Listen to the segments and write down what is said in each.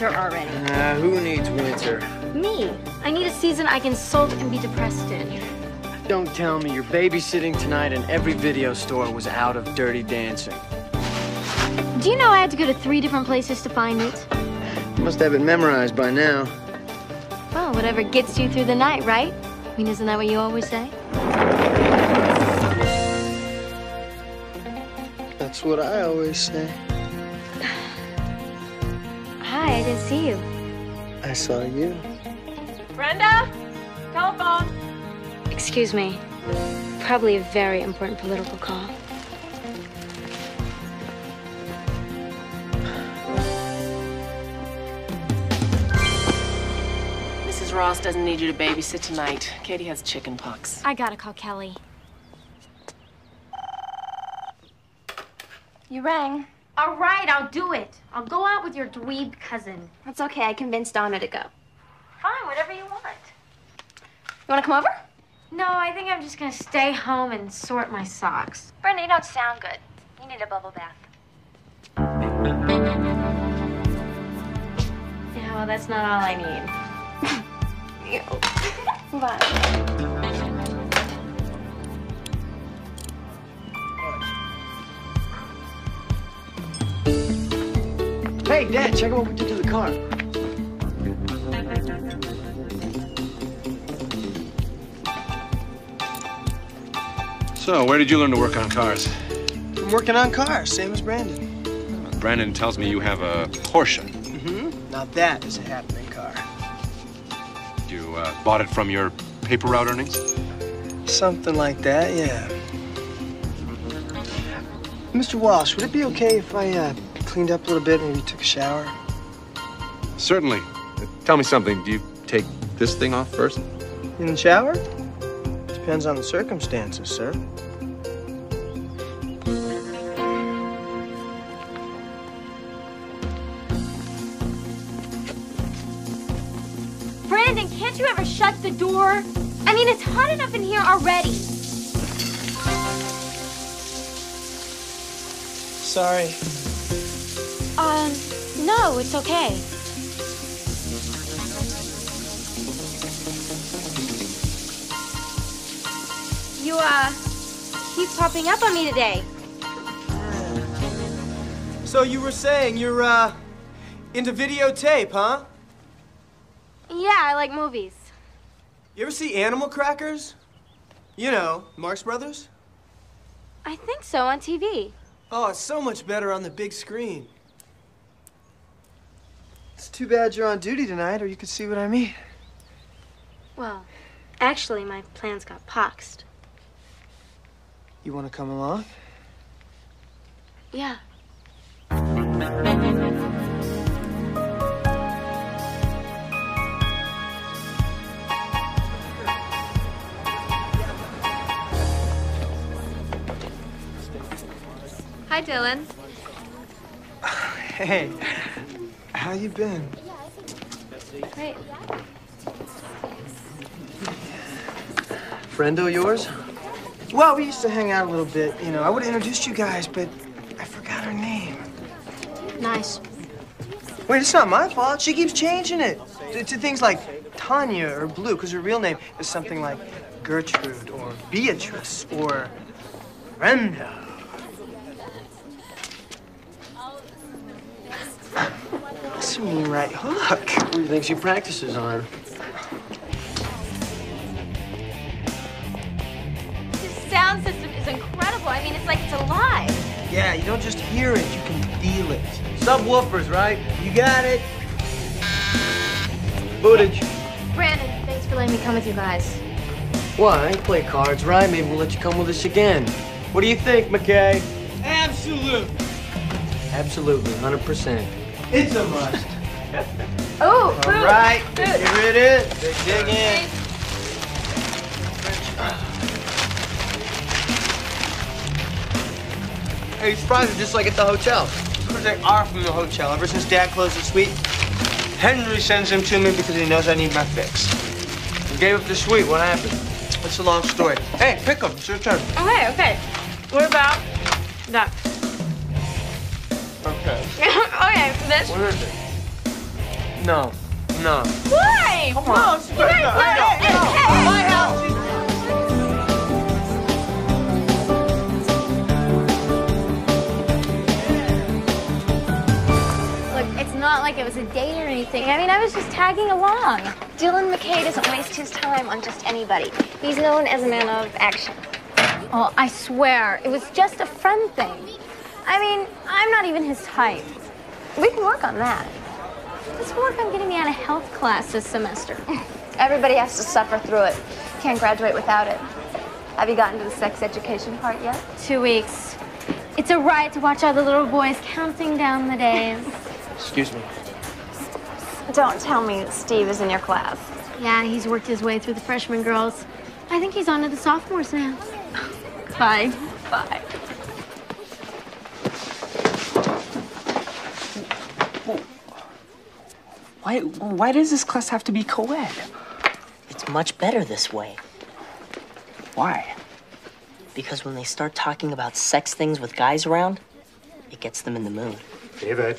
winter already. Who needs winter? Me. I need a season I can sulk and be depressed in. Don't tell me you're babysitting tonight and every video store was out of Dirty Dancing. Do you know I had to go to 3 different places to find it? You must have it memorized by now. Well, whatever gets you through the night, right? I mean, isn't that what you always say? That's what I always say. Hi, I didn't see you. I saw you. Brenda? Telephone. Excuse me. Probably a very important political call. Mrs. Ross doesn't need you to babysit tonight. Katie has chicken pox. I gotta call Kelly. You rang. All right, I'll do it. I'll go out with your dweeb cousin. That's okay. I convinced Donna to go. Fine, whatever you want. You want to come over? No, I think I'm just gonna stay home and sort my socks. Brenda, you don't sound good. You need a bubble bath. Yeah, well, that's not all I need. Ew. Bye. Hey, Dad, check out what we did to the car. So, where did you learn to work on cars? I'm working on cars, same as Brandon. Brandon tells me you have a Porsche. Mm-hmm. Now that is a happening car. You bought it from your paper route earnings? Something like that, yeah. Mr. Walsh, would it be okay if I cleaned up a little bit, maybe took a shower? Certainly. Tell me something. Do you take this thing off first? In the shower? Depends on the circumstances, sir. Brandon, can't you ever shut the door? I mean, it's hot enough in here already. Sorry. No, it's okay. You, keep popping up on me today. So you were saying you're, into videotape, huh? Yeah, I like movies. You ever see Animal Crackers? You know, Marx Brothers? I think so, on TV. Oh, it's so much better on the big screen. It's too bad you're on duty tonight, or you could see what I mean. Well, actually, my plans got poxed. You want to come along? Yeah. Hi, Dylan. Hey, how you been? Great. Friendo yours? Well, we used to hang out a little bit, you know. I would have introduced you guys, but I forgot her name. Nice. Wait, it's not my fault. She keeps changing it to things like Tanya or Blue, because her real name is something like Gertrude or Beatrice or Brenda. That's a mean right hook. What do you think she practices on? This sound system is incredible. I mean, it's like it's alive. Yeah, you don't just hear it, you can feel it. Subwoofers, right? You got it. Footage. Brandon, thanks for letting me come with you guys. Why? Play cards, right? Maybe we'll let you come with us again. What do you think, McKay? Absolute. Absolutely, 100%. It's a must. Oh, All right, here it is. Dig in. Hey, these fries are just like at the hotel. Of course they are from the hotel. Ever since Dad closed the suite, Henry sends them to me because he knows I need my fix. He gave up the suite. What happened? It's a long story. Hey, pick them. It's your turn. Okay. What about that? Okay. Okay, this. What is it? No. No. Why? Come on. My house. Look, it's not like it was a date or anything. I mean, I was just tagging along. Dylan McKay doesn't waste his time on just anybody. He's known as a man of action. Oh, I swear, it was just a friend thing. I mean, I'm not even his type. We can work on that. Let's work on getting me out of health class this semester. Everybody has to suffer through it. Can't graduate without it. Have you gotten to the sex education part yet? 2 weeks. It's a riot to watch all the little boys counting down the days. Excuse me. Don't tell me Steve is in your class. Yeah, he's worked his way through the freshman girls. I think he's on to the sophomores now. Bye. Bye. Why does this class have to be co-ed? It's much better this way. Why? Because when they start talking about sex things with guys around, it gets them in the mood. David,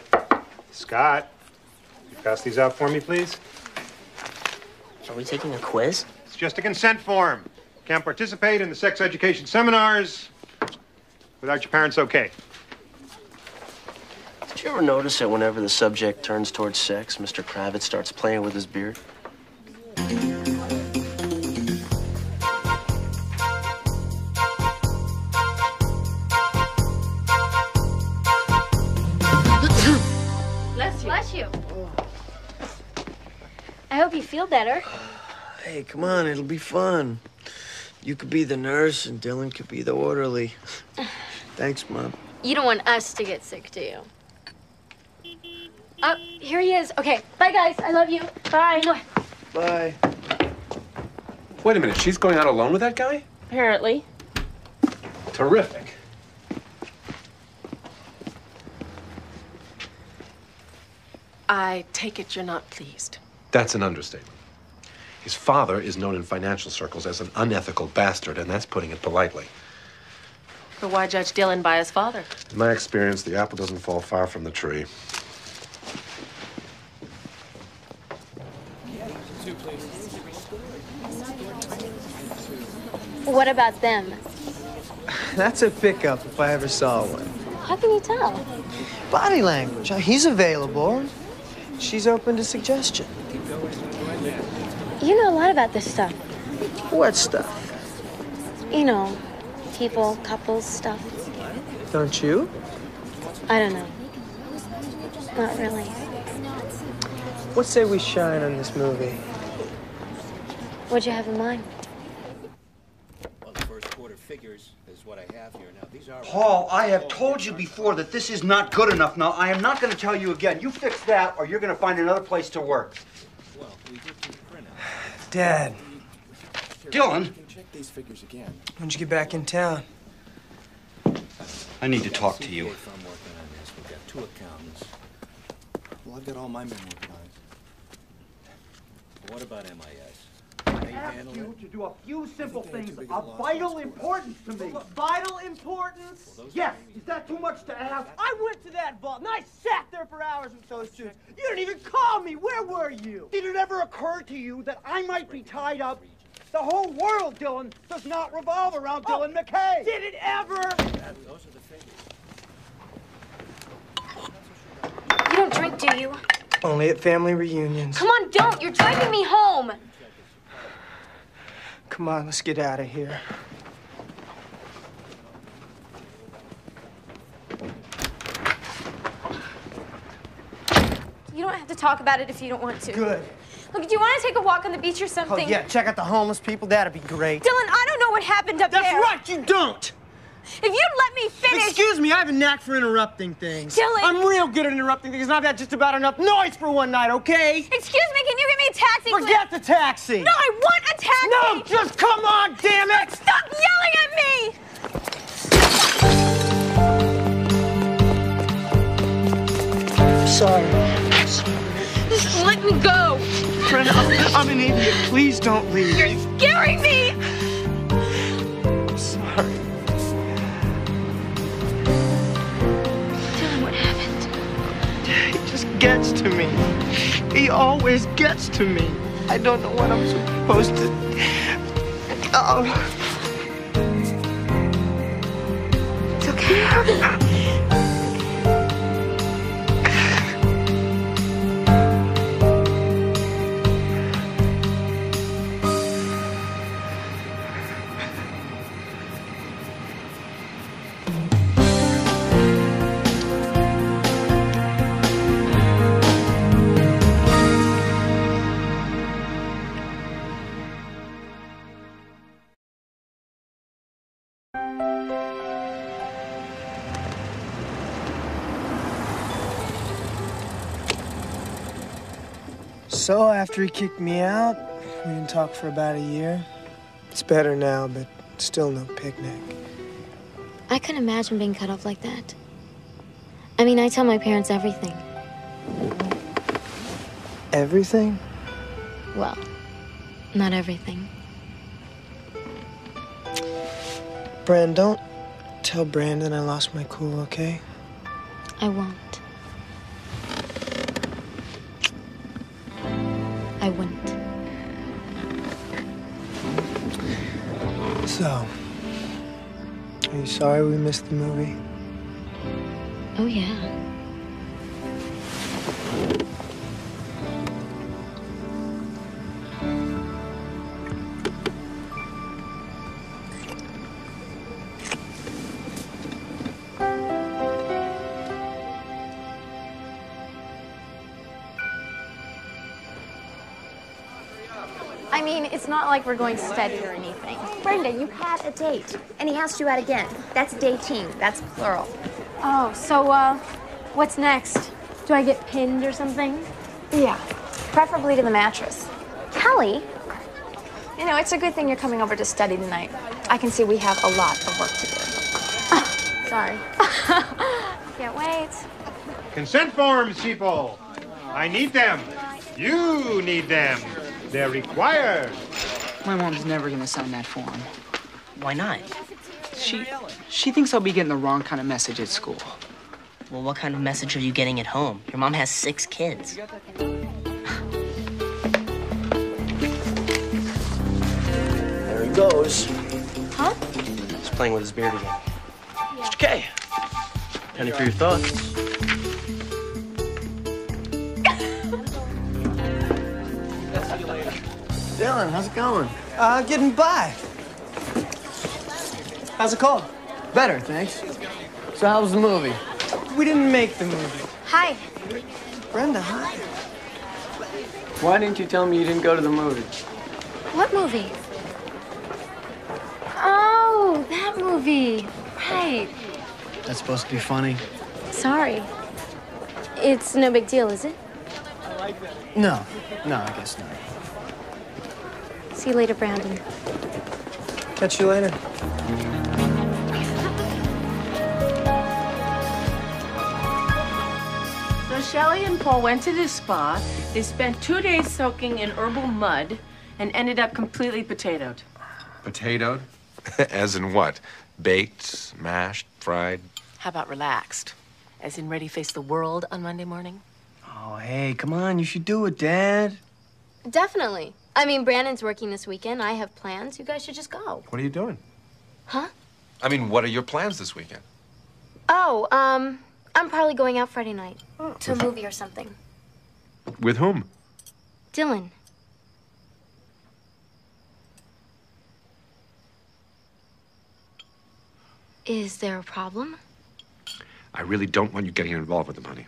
Scott, you pass these out for me, please? Are we taking a quiz? It's just a consent form. Can't participate in the sex education seminars without your parents' okay. Did you ever notice that whenever the subject turns towards sex, Mr. Kravitz starts playing with his beard? Bless you. I hope you feel better. Hey, come on, it'll be fun. You could be the nurse and Dylan could be the orderly. Thanks, Mom. You don't want us to get sick, do you? Oh, here he is. Okay, bye, guys. I love you. Bye. Bye. Wait a minute, she's going out alone with that guy? Apparently. Terrific. I take it you're not pleased. That's an understatement. His father is known in financial circles as an unethical bastard, and that's putting it politely. But why judge Dylan by his father? In my experience, the apple doesn't fall far from the tree. What about them? That's a pickup if I ever saw one. How can you tell? Body language. He's available. She's open to suggestion. You know a lot about this stuff. What stuff? You know, people, couples, stuff. Don't you? I don't know. Not really. What say we shine on this movie? What'd you have in mind? Well, the first quarter figures is what I have here now. These are Paul, I have told you before that this is not good enough. Now, I am not going to tell you again. You fix that, or you're going to find another place to work. well, we did do the printout. Dad, Dylan, You can check these figures again. when'd you get back in town? I need to talk to you. If I'm working on this, we've got 2 accountants. Well, I've got all my men working on it. What about MIS? I asked you to do a few simple things of vital importance to me. Vital importance? Yes, is that too much to ask? I went to that vault and I sat there for hours with those dudes. You didn't even call me. Where were you? Did it ever occur to you that I might be tied up? The whole world, Dylan, does not revolve around Dylan McKay. Did it ever? Those are the figures. You don't drink, do you? Only at family reunions. Come on, don't. You're driving me home. Come on, let's get out of here. You don't have to talk about it if you don't want to. Good. Look, do you want to take a walk on the beach or something? Oh, yeah, check out the homeless people. That'd be great. Dylan, I don't know what happened up That's there. right, you don't! If you'd let me finish... Excuse me, I have a knack for interrupting things. Dylan! I'm real good at interrupting things, and I've had just about enough noise for one night, okay? Excuse me, can you give me a taxi, please? Forget the taxi! No, I want a taxi! No, just come on, damn it! Stop yelling at me! Sorry. Just let me go! Friend, I'm an idiot. Please don't leave. You're scaring me! I'm sorry. Dylan, what happened? It just gets to me. He always gets to me. I don't know what I'm supposed to... Oh. It's okay. So after he kicked me out, we didn't talk for about a year. It's better now, but still no picnic. I couldn't imagine being cut off like that. I mean, I tell my parents everything. Everything? Well, not everything. Bran, don't tell Brandon I lost my cool, okay? I won't. I wouldn't. So, are you sorry we missed the movie? Oh, yeah. I mean, it's not like we're going steady or anything. Brenda, you had a date, and he asked you out again. That's dating. That's plural. Oh, so, what's next? Do I get pinned or something? Yeah, preferably to the mattress. Kelly, you know, it's a good thing you're coming over to study tonight. I can see we have a lot of work to do. Sorry. Can't wait. Consent forms, people. I need them. You need them. They're required. My mom's never gonna sign that form. Why not? She thinks I'll be getting the wrong kind of message at school. Well, what kind of message are you getting at home? Your mom has 6 kids. There he goes. Huh? He's playing with his beard again. Mr. K, penny for your thoughts. Dylan, how's it going? Getting by. How's it called? Better, thanks. So how was the movie? We didn't make the movie. Hi. Brenda, hi. Why didn't you tell me you didn't go to the movie? What movie? Oh, that movie. Right. That's supposed to be funny. Sorry. It's no big deal, is it? No, I guess not. See you later, Brandon. Catch you later. So Shelley and Paul went to the spa. They spent 2 days soaking in herbal mud and ended up completely potatoed. Potatoed? As in what? Baked, mashed, fried? How about relaxed? As in ready to face the world on Monday morning? Oh, hey, come on. You should do it, Dad. Definitely. I mean, Brandon's working this weekend. I have plans. You guys should just go. What are you doing? Huh? I mean, what are your plans this weekend? Oh, I'm probably going out Friday night to a movie or something. With whom? Dylan. Is there a problem? I really don't want you getting involved with them, honey.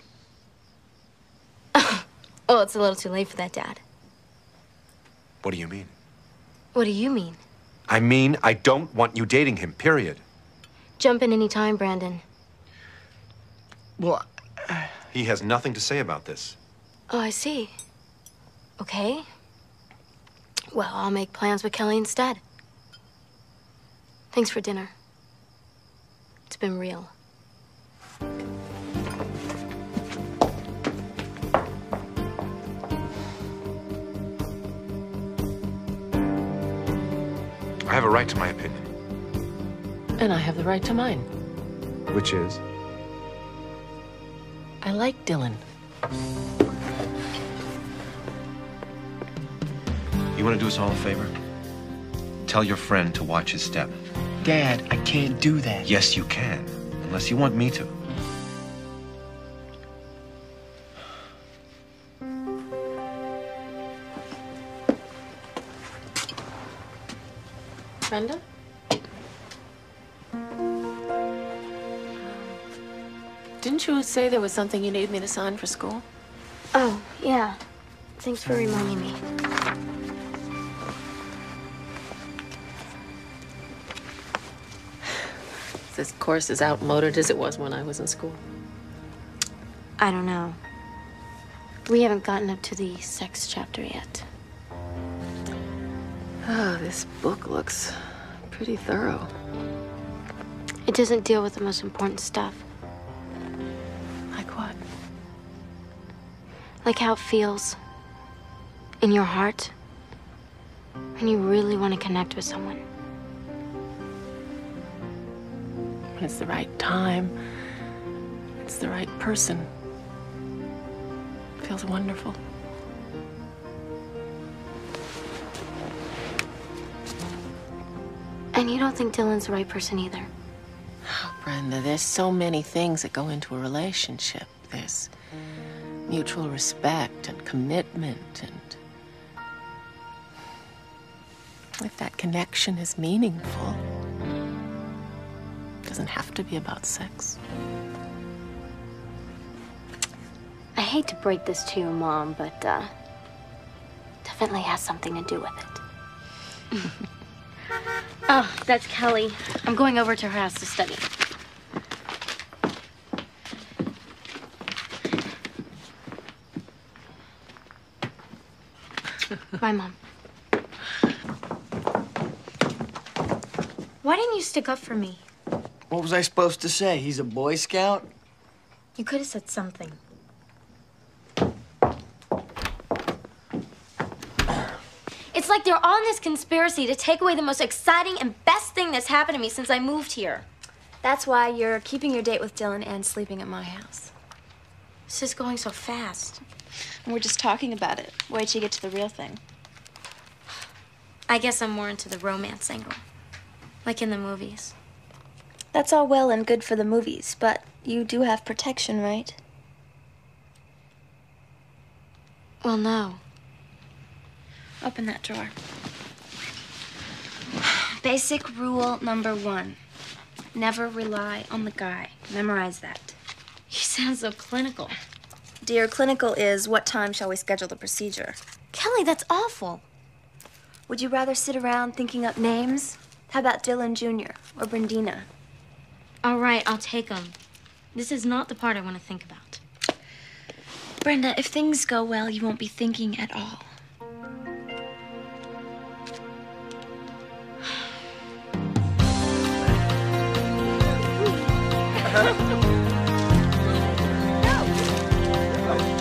Oh, it's a little too late for that, Dad. What do you mean? What do you mean? I mean, I don't want you dating him, period. Jump in any time, Brandon. Well, He has nothing to say about this. Oh, I see. Okay. Well, I'll make plans with Kelly instead. Thanks for dinner. It's been real. I have a right to my opinion. And I have the right to mine. Which is? I like Dylan. You want to do us all a favor? Tell your friend to watch his step. Dad, I can't do that. Yes, you can. Unless you want me to. Brenda? Didn't you say there was something you needed me to sign for school? Oh, yeah. Thanks for reminding me. This course is outmoded as it was when I was in school. I don't know. We haven't gotten up to the sex chapter yet. Oh, this book looks pretty thorough. It doesn't deal with the most important stuff. Like what? Like how it feels in your heart when you really want to connect with someone. When it's the right time, it's the right person. It feels wonderful. And you don't think Dylan's the right person either? Oh, Brenda, there's so many things that go into a relationship. There's mutual respect and commitment, and if that connection is meaningful, it doesn't have to be about sex. I hate to break this to your mom, but definitely has something to do with it. Oh, that's Kelly. I'm going over to her house to study. Bye, Mom. Why didn't you stick up for me? What was I supposed to say? He's a Boy Scout? You could have said something. It's like they're on this conspiracy to take away the most exciting and best thing that's happened to me since I moved here. That's why you're keeping your date with Dylan and sleeping at my house. This is going so fast. And we're just talking about it. Wait till you get to the real thing. I guess I'm more into the romance angle. Like in the movies. That's all well and good for the movies, but you do have protection, right? Well, no. Open that drawer. Basic rule number 1. Never rely on the guy. Memorize that. You sound so clinical. Dear, clinical is, what time shall we schedule the procedure? Kelly, that's awful. Would you rather sit around thinking up names? How about Dylan Jr. or Brendina? All right, I'll take them. This is not the part I want to think about. Brenda, if things go well, you won't be thinking at all.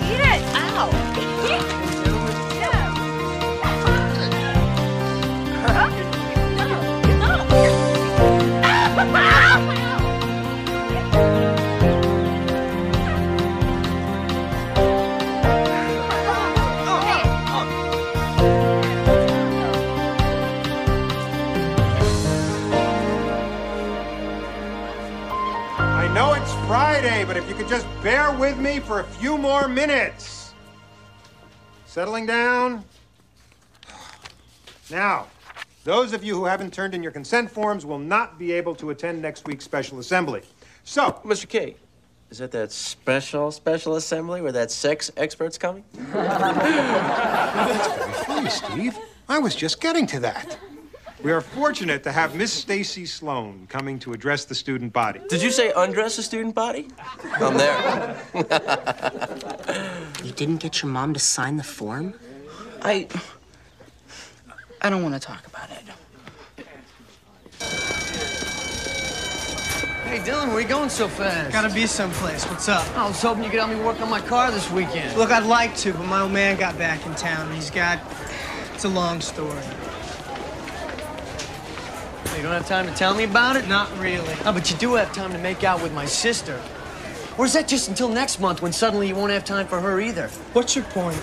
Eat it! Ow! I know it's Friday, but if you could just bear with me for a few more minutes. Settling down. Now, those of you who haven't turned in your consent forms will not be able to attend next week's special assembly. So, Mr. K, is that special assembly where that sex expert's coming? That's very funny, Steve. I was just getting to that. We are fortunate to have Miss Stacy Sloan coming to address the student body. Did you say undress the student body? I'm there. You didn't get your mom to sign the form? I don't want to talk about it. Hey, Dylan, where you going so fast? Gotta be someplace. What's up? I was hoping you could help me work on my car this weekend. Look, I'd like to, but my old man got back in town, and it's a long story. You don't have time to tell me about it? Not really. Oh, but you do have time to make out with my sister. Or is that just until next month when suddenly you won't have time for her either? What's your point?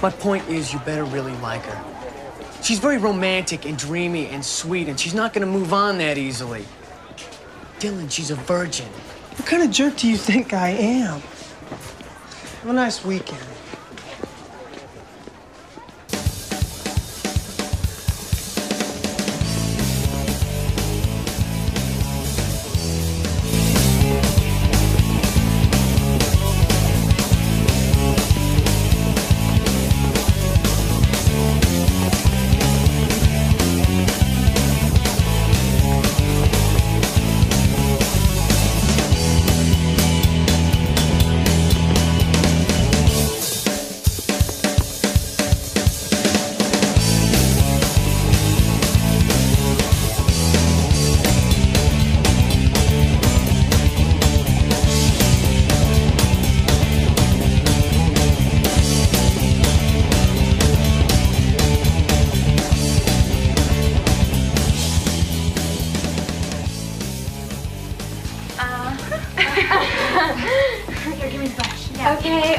My point is you better really like her. She's very romantic and dreamy and sweet, and she's not gonna move on that easily. Dylan, she's a virgin. What kind of jerk do you think I am? Have a nice weekend.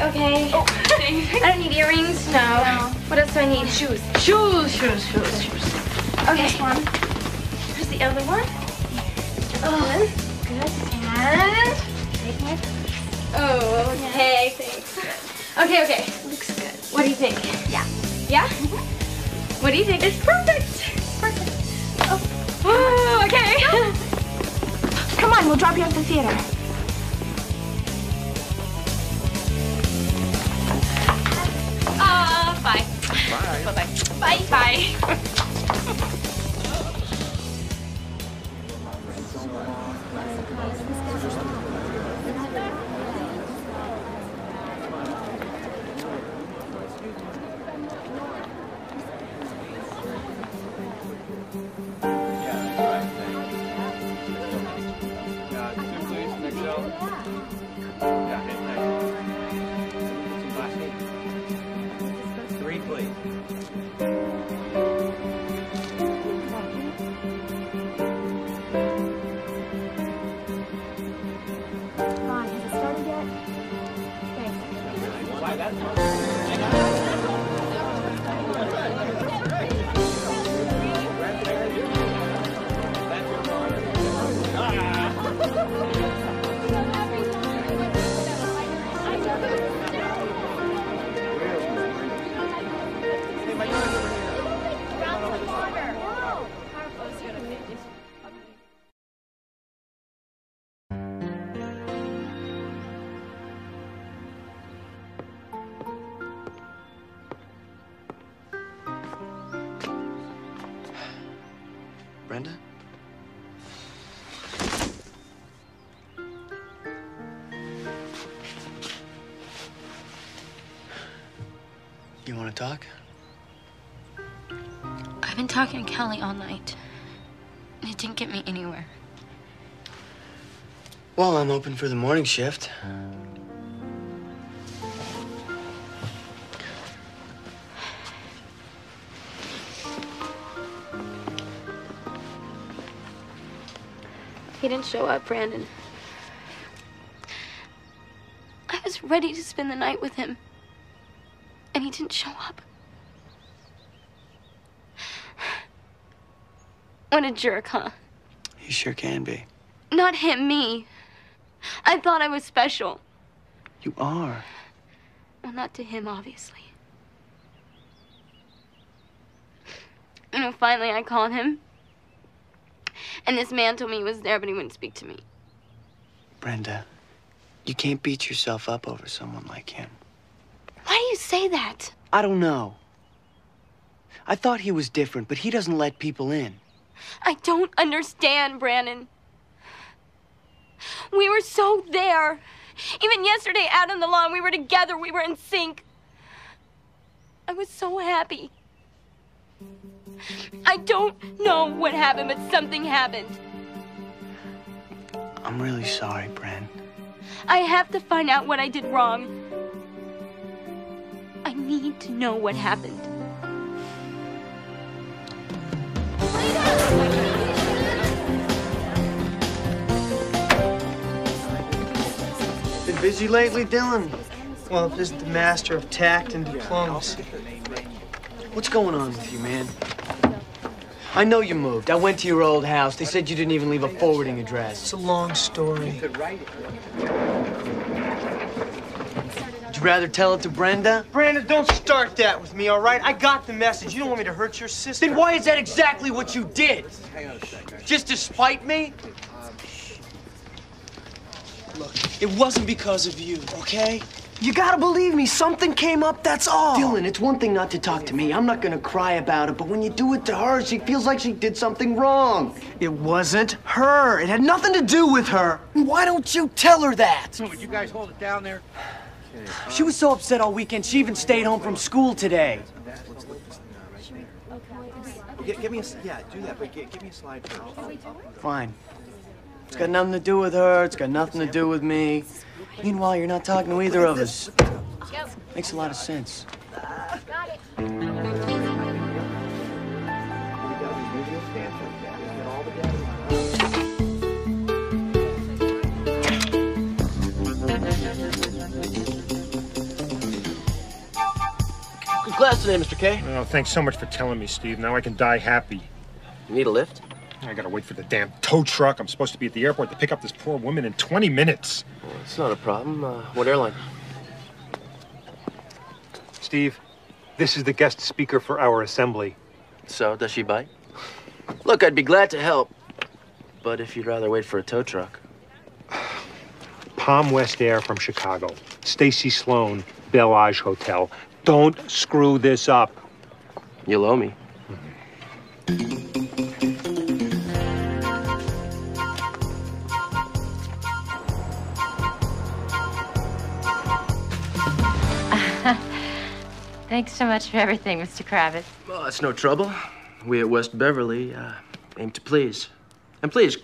Okay. Oh, I don't need earrings. No. What else do I need? Shoes. Shoes. Okay. This one. Here's the other one. Oh, good. And take my purse. Oh, okay. Thanks. Okay. Looks good. What do you think? Yeah. What do you think? It's perfect. Oh, okay. Come on, we'll drop you off at the theater. Bye. Bye. Brenda? You want to talk? I've been talking to Kelly all night. It didn't get me anywhere. Well, I'm open for the morning shift. He didn't show up, Brandon. I was ready to spend the night with him, and he didn't show up. What a jerk, huh? He sure can be. Not him, me. I thought I was special. You are. Well, not to him, obviously. You know, finally I called him. And this man told me he was there, but he wouldn't speak to me. Brenda, you can't beat yourself up over someone like him. Why do you say that? I don't know. I thought he was different, but he doesn't let people in. I don't understand, Brandon. We were so there. Even yesterday out on the lawn, we were together. We were in sync. I was so happy. I don't know what happened, but something happened. I'm really sorry, Bren. I have to find out what I did wrong. I need to know what happened. Been busy lately, Dylan? Well, just the master of tact and diplomacy. What's going on with you, man? I know you moved. I went to your old house. They said you didn't even leave a forwarding address. It's a long story. Would you rather tell it to Brenda? Brandon, don't start that with me, all right? I got the message. You don't want me to hurt your sister. Then why is that exactly what you did? Hang on a second. Just to spite me? Look, it wasn't because of you, okay? You gotta believe me, something came up, that's all. Dylan, it's one thing not to talk to me. I'm not gonna cry about it, but when you do it to her, she feels like she did something wrong. It wasn't her. It had nothing to do with her. Why don't you tell her that? Would you guys hold it down there? She was so upset all weekend, she even stayed home from school today. Give me a, yeah, do that, but give me a slide first. Fine. It's got nothing to do with her, it's got nothing to do with me. Meanwhile, you're not talking to either of us. Makes a lot of sense. Got it. Good class today, Mr. K. Oh, thanks so much for telling me, Steve. Now I can die happy. You need a lift? I gotta wait for the damn tow truck. I'm supposed to be at the airport to pick up this poor woman in 20 minutes. Well, it's not a problem. What airline? Steve, this is the guest speaker for our assembly. So, does she bite? Look, I'd be glad to help. But if you'd rather wait for a tow truck. Palm West Air from Chicago. Stacy Sloan, Bellage Hotel. Don't screw this up. You'll owe me. Thanks so much for everything, Mr. Kravitz. Well, it's no trouble. We at West Beverly aim to please. And please,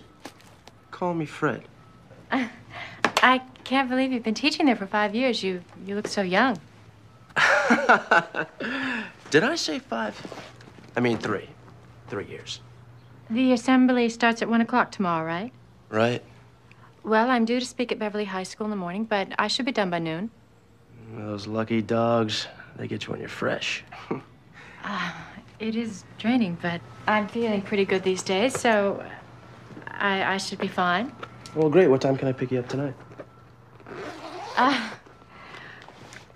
call me Fred. I can't believe you've been teaching there for 5 years. You look so young. Did I say 5? I mean 3. 3 years. The assembly starts at 1 o'clock tomorrow, right? Right. Well, I'm due to speak at Beverly High School in the morning, but I should be done by noon. Those lucky dogs, they get you when you're fresh. It is draining, but I'm feeling pretty good these days, so I should be fine. Well, great. What time can I pick you up tonight?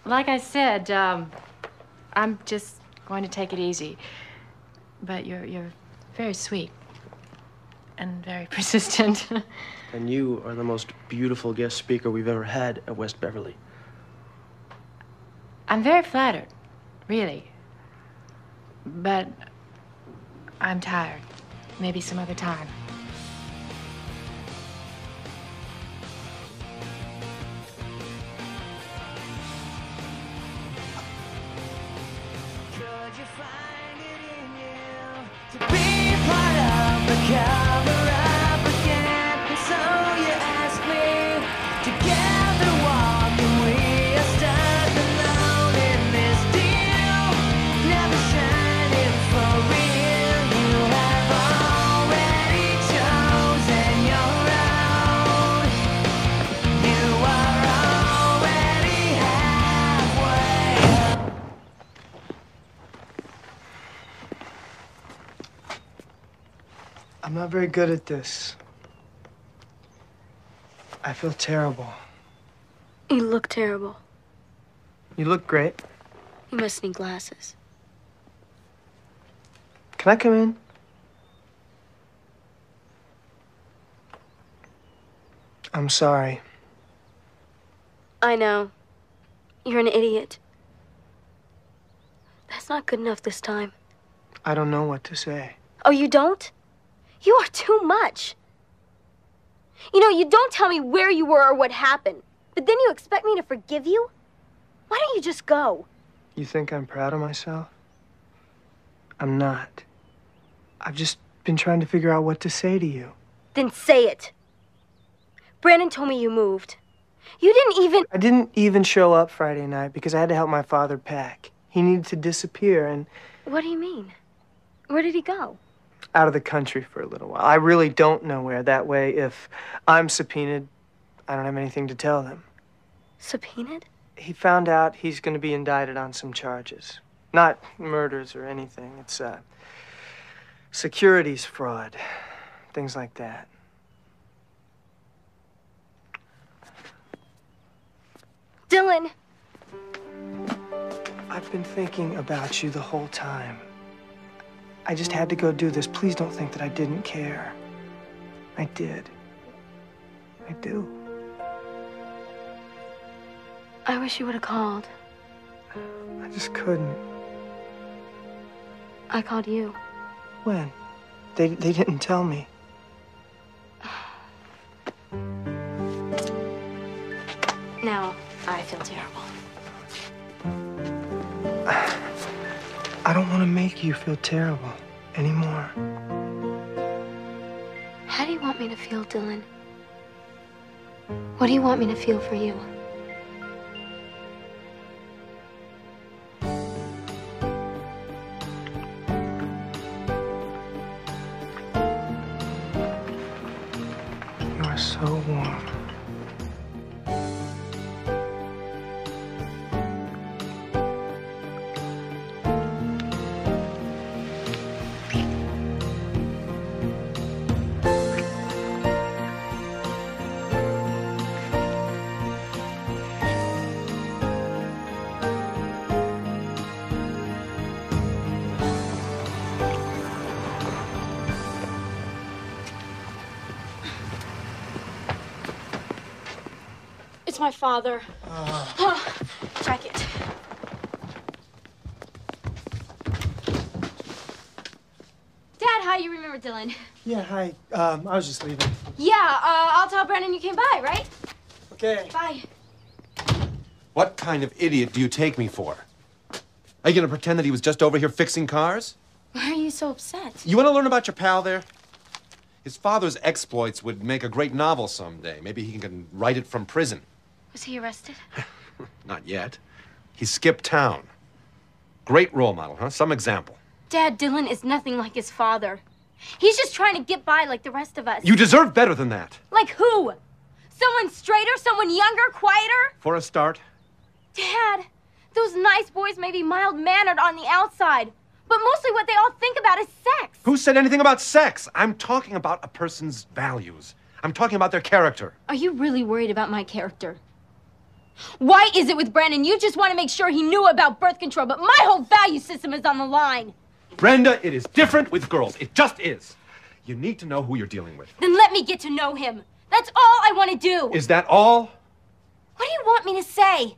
Like I said, I'm just going to take it easy. But you're very sweet and very persistent. And you are the most beautiful guest speaker we've ever had at West Beverly. I'm very flattered, really. But I'm tired. Maybe some other time. I'm not very good at this. I feel terrible. You look terrible. You look great. You must need glasses. Can I come in? I'm sorry. I know. You're an idiot. That's not good enough this time. I don't know what to say. Oh, you don't? You are too much. You know, you don't tell me where you were or what happened, but then you expect me to forgive you? Why don't you just go? You think I'm proud of myself? I'm not. I've just been trying to figure out what to say to you. Then say it. Brandon told me you moved. You didn't even... I didn't even show up Friday night because I had to help my father pack. He needed to disappear and... What do you mean? Where did he go? Out of the country for a little while. I really don't know where. That way, if I'm subpoenaed, I don't have anything to tell them. Subpoenaed? He found out he's going to be indicted on some charges. Not murders or anything. It's securities fraud, things like that. Dylan! I've been thinking about you the whole time. I just had to go do this. Please don't think that I didn't care. I did. I do. I wish you would have called. I just couldn't. I called you. When? They didn't tell me. Now, I feel terrible. I don't want to make you feel terrible anymore. How do you want me to feel, Dylan? What do you want me to feel for you? You are so warm. It's my father. Check it. Dad, how you remember Dylan? Yeah, hi. I was just leaving. Yeah, I'll tell Brandon you came by, right? Okay. Bye. What kind of idiot do you take me for? Are you gonna pretend that he was just over here fixing cars? Why are you so upset? You wanna learn about your pal there? His father's exploits would make a great novel someday. Maybe he can write it from prison. Was he arrested? Not yet. He skipped town. Great role model, huh? Some example. Dad, Dylan is nothing like his father. He's just trying to get by like the rest of us. You deserve better than that. Like who? Someone straighter, someone younger, quieter? For a start. Dad, those nice boys may be mild-mannered on the outside, but mostly what they all think about is sex. Who said anything about sex? I'm talking about a person's values. I'm talking about their character. Are you really worried about my character? Why is it with Brandon you just want to make sure he knew about birth control, but my whole value system is on the line? Brenda, it is different with girls. It just is. You need to know who you're dealing with. Then let me get to know him. That's all I want to do. Is that all? What do you want me to say?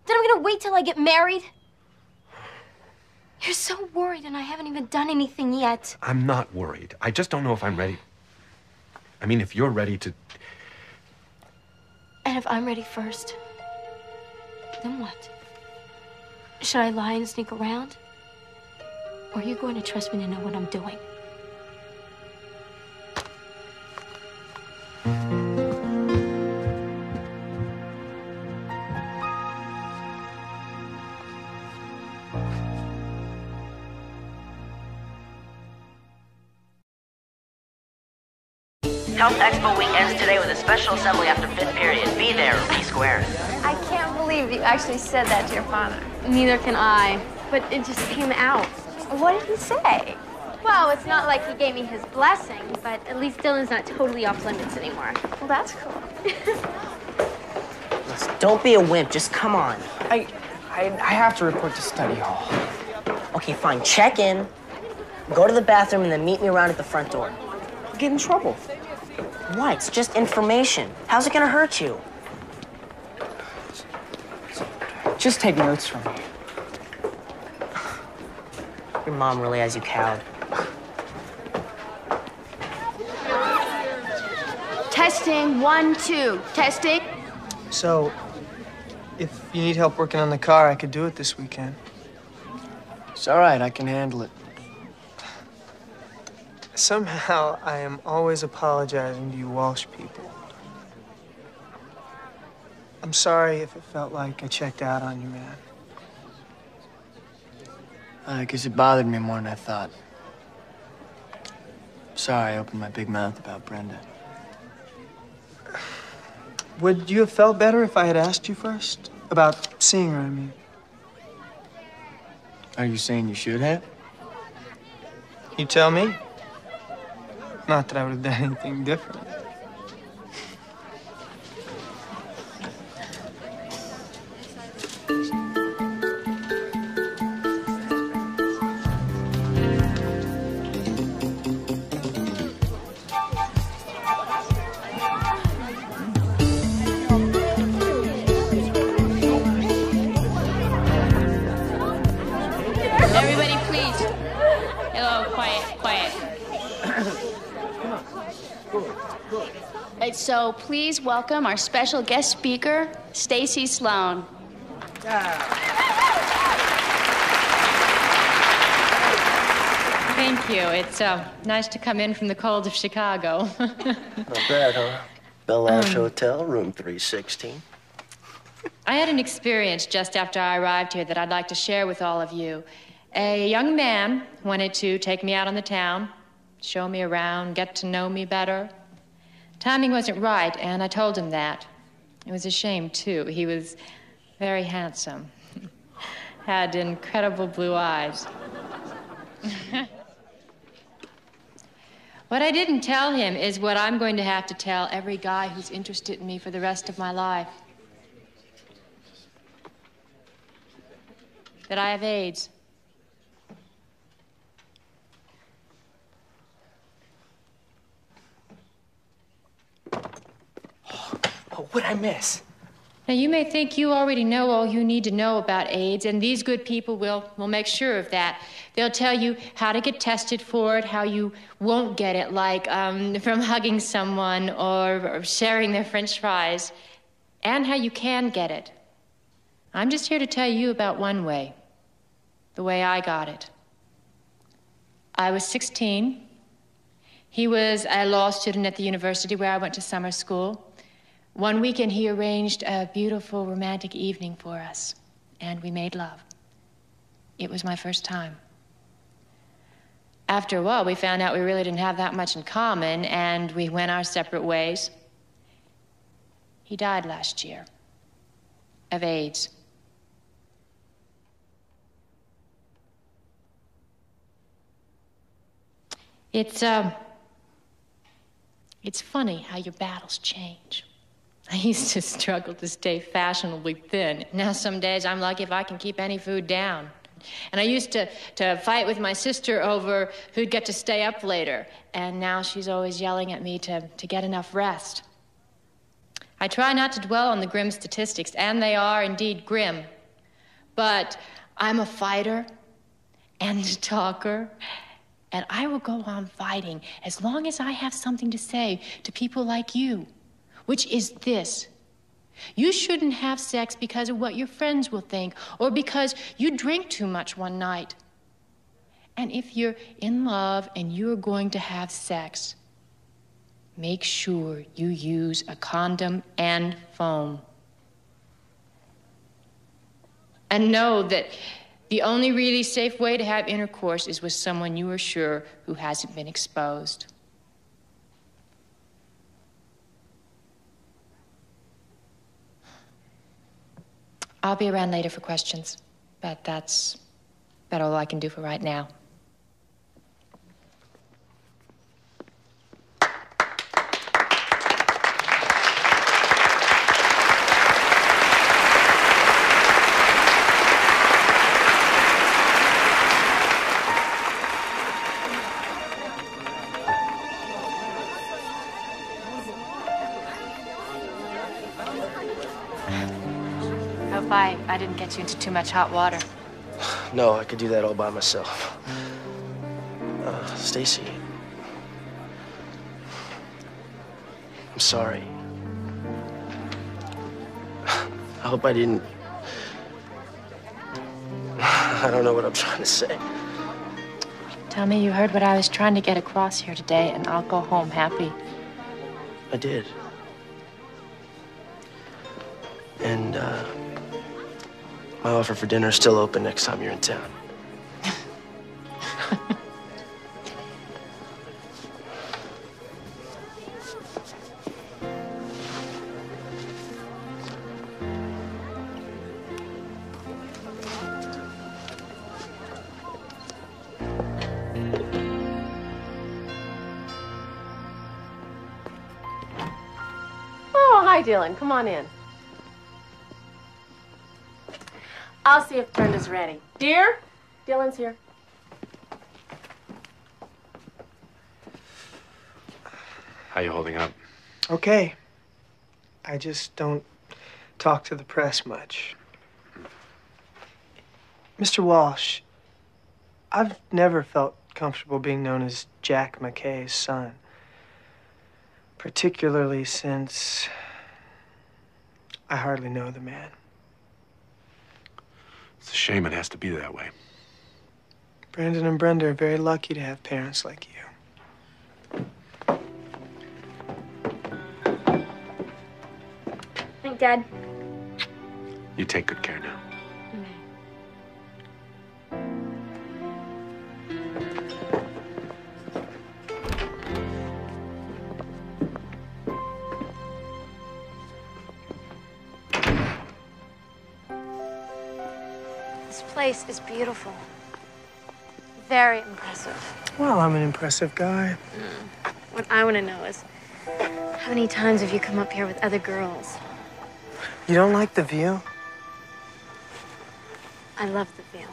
That I'm gonna wait till I get married? You're so worried and I haven't even done anything yet. I'm not worried. I just don't know if I'm ready. I mean, if you're ready to... And if I'm ready first, then what? Should I lie and sneak around? Or are you going to trust me to know what I'm doing? Health Expo week ends today with a special assembly after 5th period. Be there or be square. I can't believe you actually said that to your father. Neither can I, but it just came out. What did he say? Well, it's not like he gave me his blessing, but at least Dylan's not totally off limits anymore. Well, that's cool. Don't be a wimp, just come on. I have to report to study hall. Okay, fine, check in, go to the bathroom, and then meet me around at the front door. Get in trouble. Why? It's just information. How's it gonna hurt you? Just take notes from me. Your mom really has you cowed. Testing, 1, 2. Testing. So, if you need help working on the car, I could do it this weekend. It's all right, I can handle it. Somehow, I am always apologizing to you Walsh people. I'm sorry if it felt like I checked out on you, man. I guess it bothered me more than I thought. Sorry I opened my big mouth about Brenda. Would you have felt better if I had asked you first? About seeing her, I mean. Are you saying you should have? You tell me. Not that I would have done anything different. Everybody, please. Hello, quiet, quiet. So please welcome our special guest speaker, Stacy Sloan. Thank you. It's nice to come in from the cold of Chicago. Not bad, huh? Bel Air Hotel, room 316. I had an experience just after I arrived here that I'd like to share with all of you. A young man wanted to take me out on the town, show me around, get to know me better. Timing wasn't right, and I told him that. It was a shame, too. He was very handsome. Had incredible blue eyes. What I didn't tell him is what I'm going to have to tell every guy who's interested in me for the rest of my life. That I have AIDS. Oh, what'd I miss? Now, you may think you already know all you need to know about AIDS, and these good people will make sure of that. They'll tell you how to get tested for it, how you won't get it, like from hugging someone or sharing their French fries, and how you can get it. I'm just here to tell you about one way, the way I got it. I was 16. He was a law student at the university where I went to summer school. One weekend, he arranged a beautiful romantic evening for us, and we made love. It was my first time. After a while, we found out we really didn't have that much in common, and we went our separate ways. He died last year of AIDS. It's funny how your battles change. I used to struggle to stay fashionably thin. Now some days I'm lucky if I can keep any food down. And I used to fight with my sister over who'd get to stay up later. And now she's always yelling at me to get enough rest. I try not to dwell on the grim statistics, and they are indeed grim. But I'm a fighter and a talker. And I will go on fighting as long as I have something to say to people like you, which is this. You shouldn't have sex because of what your friends will think or because you drink too much one night. And if you're in love and you're going to have sex, make sure you use a condom and foam. And know that the only really safe way to have intercourse is with someone you are sure who hasn't been exposed. I'll be around later for questions, but that's about all I can do for right now. I didn't get you into too much hot water. No, I could do that all by myself. Stacy. I'm sorry. I hope I didn't... I don't know what I'm trying to say. Tell me you heard what I was trying to get across here today, and I'll go home happy. I did. And, my offer for dinner is still open next time you're in town. hi, Dylan. Come on in. I'll see if Brenda's ready. Dear, Dylan's here. How you holding up? Okay. I just don't talk to the press much. Mr. Walsh, I've never felt comfortable being known as Jack McKay's son. Particularly since I hardly know the man. It's a shame it has to be that way. Brandon and Brenda are very lucky to have parents like you. Thank Dad. You take good care now. This place is beautiful. Very impressive. Well, I'm an impressive guy. What I want to know is, how many times have you come up here with other girls? You don't like the view? I love the view.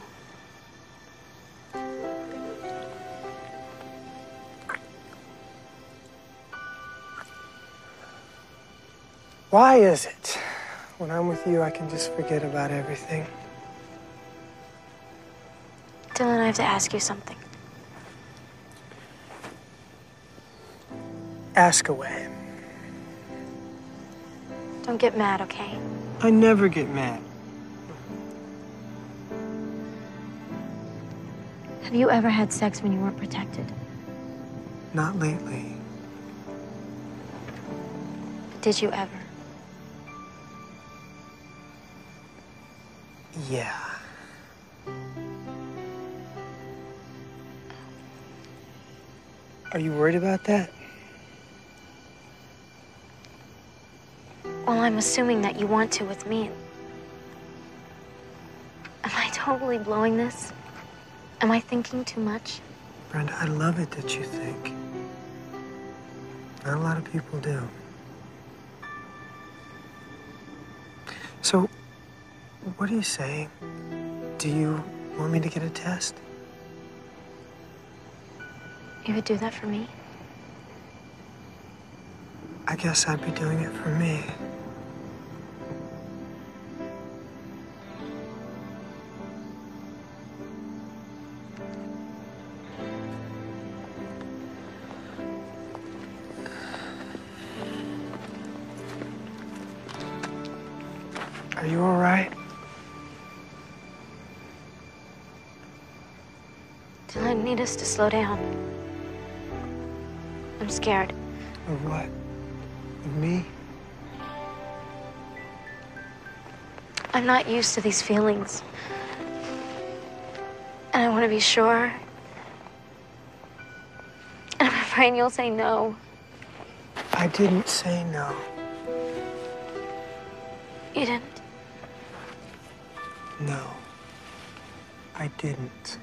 Why is it when I'm with you, I can just forget about everything? Dylan, I have to ask you something. Ask away. Don't get mad, okay? I never get mad. Have you ever had sex when you weren't protected? Not lately. But did you ever? Yeah. Are you worried about that? Well, I'm assuming that you want to with me. Am I totally blowing this? Am I thinking too much? Brenda, I love it that you think. Not a lot of people do. So, what are you saying? Do you want me to get a test? You would do that for me? I guess I'd be doing it for me. Are you all right? I need us to slow down. I'm scared. Of what? Of me? I'm not used to these feelings. And I want to be sure. And I'm afraid you'll say no. I didn't say no. You didn't? No. I didn't.